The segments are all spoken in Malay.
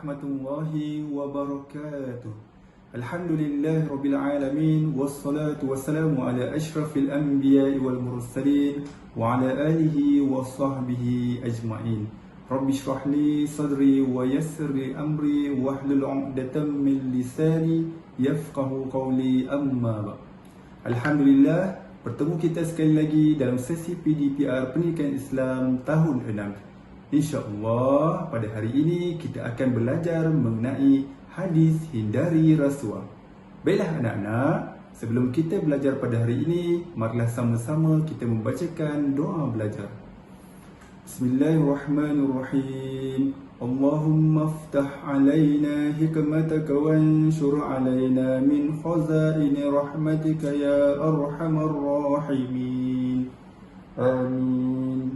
warahmatullahi wabarakatuh. Alhamdulillah rabbil alamin, wassalatu wassalamu ala ashrafil anbiya'i wal mursalin wa ala alihi wa sahbihi ajma'in. Rabbi shrah li sadri wa yassir li amri wahlul 'uqdatam min lisani yafqahu qawli, amma ba'd. Alhamdulillah, bertemu kita sekali lagi dalam sesi PDPR Pendidikan Islam tahun 6. InsyaAllah pada hari ini kita akan belajar mengenai hadis hindari rasuah. Baiklah anak-anak, sebelum kita belajar pada hari ini, marilah sama-sama kita membacakan doa belajar. Bismillahirrahmanirrahim. Allahumma aftah alaina hikmataka wanshur alaina min khazaini rahmatika ya arhamar rahimin. Amin.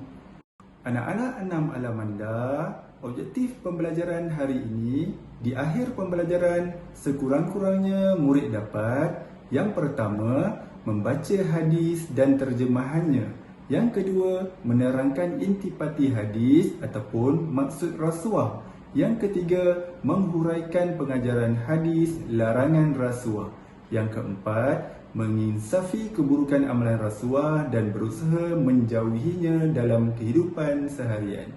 Anak-anak 6 Alamanda, objektif pembelajaran hari ini, di akhir pembelajaran sekurang-kurangnya murid dapat: yang pertama, membaca hadis dan terjemahannya; yang kedua, menerangkan intipati hadis ataupun maksud rasuah; yang ketiga, menghuraikan pengajaran hadis larangan rasuah; yang keempat, menginsafi keburukan amalan rasuah dan berusaha menjauhinya dalam kehidupan seharian.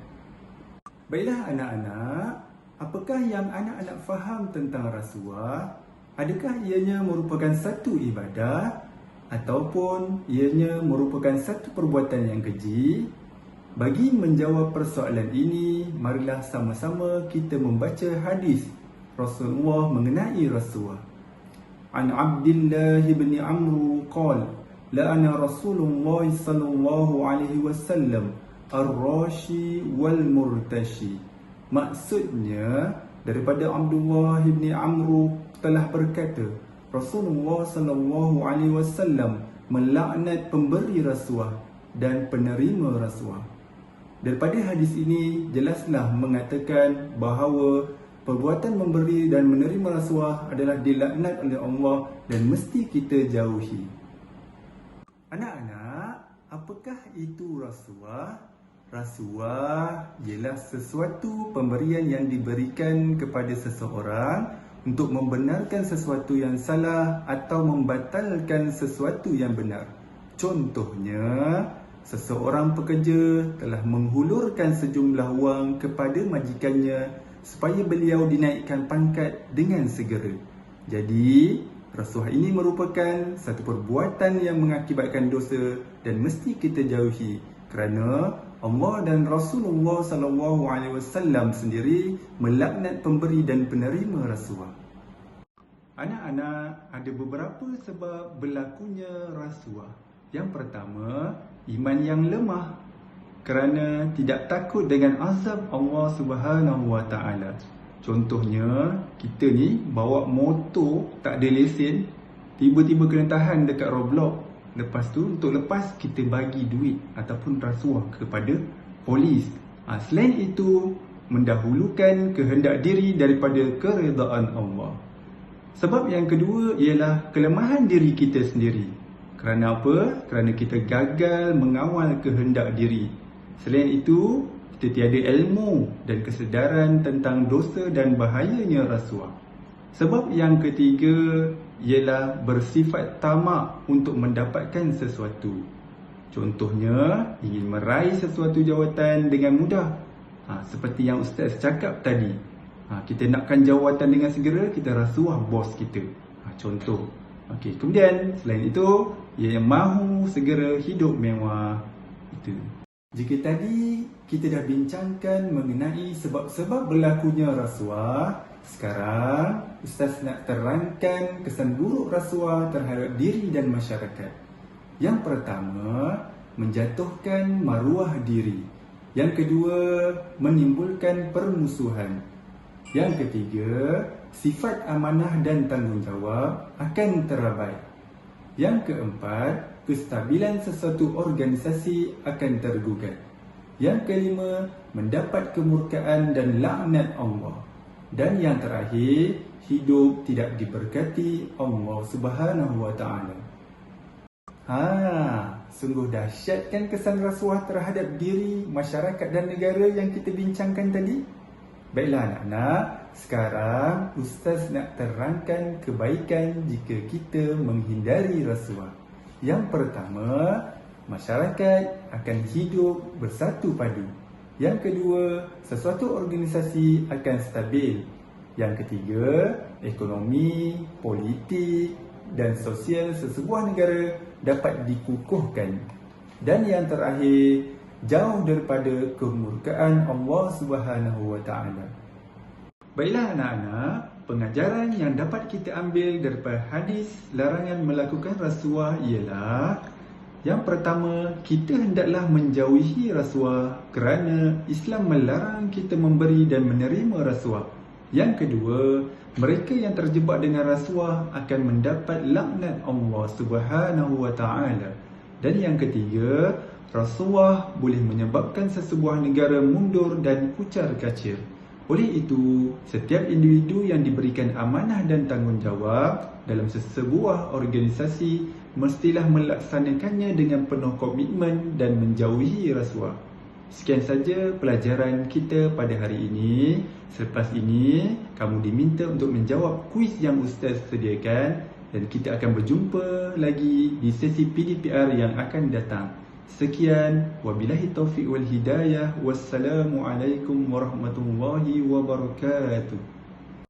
Baiklah anak-anak, apakah yang anak-anak faham tentang rasuah? Adakah ianya merupakan satu ibadah ataupun ianya merupakan satu perbuatan yang keji? Bagi menjawab persoalan ini, marilah sama-sama kita membaca hadis Rasulullah mengenai rasuah. An Abdullah bin Amr qala la'ana Rasulullah sallallahu alaihi wasallam ar-rashi wal murtashi. Maksudnya, daripada Abdullah bin Amr telah berkata, Rasulullah sallallahu alaihi wasallam melaknat pemberi rasuah dan penerima rasuah. Daripada hadis ini jelaslah mengatakan bahawa perbuatan memberi dan menerima rasuah adalah dilaknat oleh Allah dan mesti kita jauhi. Anak-anak, apakah itu rasuah? Rasuah ialah sesuatu pemberian yang diberikan kepada seseorang untuk membenarkan sesuatu yang salah atau membatalkan sesuatu yang benar. Contohnya, seseorang pekerja telah menghulurkan sejumlah wang kepada majikannya supaya beliau dinaikkan pangkat dengan segera. Jadi, rasuah ini merupakan satu perbuatan yang mengakibatkan dosa dan mesti kita jauhi kerana Allah dan Rasulullah SAW sendiri melaknat pemberi dan penerima rasuah. Anak-anak, ada beberapa sebab berlakunya rasuah. Yang pertama, iman yang lemah, kerana tidak takut dengan azab Allah Subhanahu Wa Taala. Contohnya, kita ni bawa motor tak ada lesen, tiba-tiba kena tahan dekat roadblock. Lepas tu untuk lepas kita bagi duit ataupun rasuah kepada polis. Selain itu, mendahulukan kehendak diri daripada keredaan Allah. Sebab yang kedua ialah kelemahan diri kita sendiri. Kerana apa? Kerana kita gagal mengawal kehendak diri. Selain itu, kita tiada ilmu dan kesedaran tentang dosa dan bahayanya rasuah. Sebab yang ketiga ialah bersifat tamak untuk mendapatkan sesuatu. Contohnya, ingin meraih sesuatu jawatan dengan mudah. Seperti yang Ustaz cakap tadi. Kita nakkan jawatan dengan segera, kita rasuah bos kita. Contoh. Kemudian, selain itu, ia mahu segera hidup mewah. Itu. Jika tadi kita dah bincangkan mengenai sebab-sebab berlakunya rasuah, sekarang Ustaz nak terangkan kesan buruk rasuah terhadap diri dan masyarakat. Yang pertama, menjatuhkan maruah diri. Yang kedua, menimbulkan permusuhan. Yang ketiga, sifat amanah dan tanggungjawab akan terabai. Yang keempat, kestabilan sesuatu organisasi akan tergugat. Yang kelima, mendapat kemurkaan dan laknat Allah. Dan yang terakhir, hidup tidak diberkati Allah Subhanahu Wa Taala. Sungguh dahsyat kan kesan rasuah terhadap diri, masyarakat dan negara yang kita bincangkan tadi? Baiklah anak-anak, sekarang Ustaz nak terangkan kebaikan jika kita menghindari rasuah. Yang pertama, masyarakat akan hidup bersatu padu. Yang kedua, sesuatu organisasi akan stabil. Yang ketiga, ekonomi, politik dan sosial sesebuah negara dapat dikukuhkan. Dan yang terakhir, jauh daripada kemurkaan Allah Subhanahu wa taala. Baiklah anak-anak, pengajaran yang dapat kita ambil daripada hadis larangan melakukan rasuah ialah: yang pertama, kita hendaklah menjauhi rasuah kerana Islam melarang kita memberi dan menerima rasuah. Yang kedua, mereka yang terjebak dengan rasuah akan mendapat laknat Allah Subhanahu wa taala. Dan yang ketiga, rasuah boleh menyebabkan sesebuah negara mundur dan kucar kacir. Oleh itu, setiap individu yang diberikan amanah dan tanggungjawab dalam sesebuah organisasi mestilah melaksanakannya dengan penuh komitmen dan menjauhi rasuah. Sekian saja pelajaran kita pada hari ini. Selepas ini, kamu diminta untuk menjawab kuis yang Ustaz sediakan dan kita akan berjumpa lagi di sesi PDPR yang akan datang. Sekian, wabillahi taufiq wal hidayah. Wassalamualaikum warahmatullahi wabarakatuh.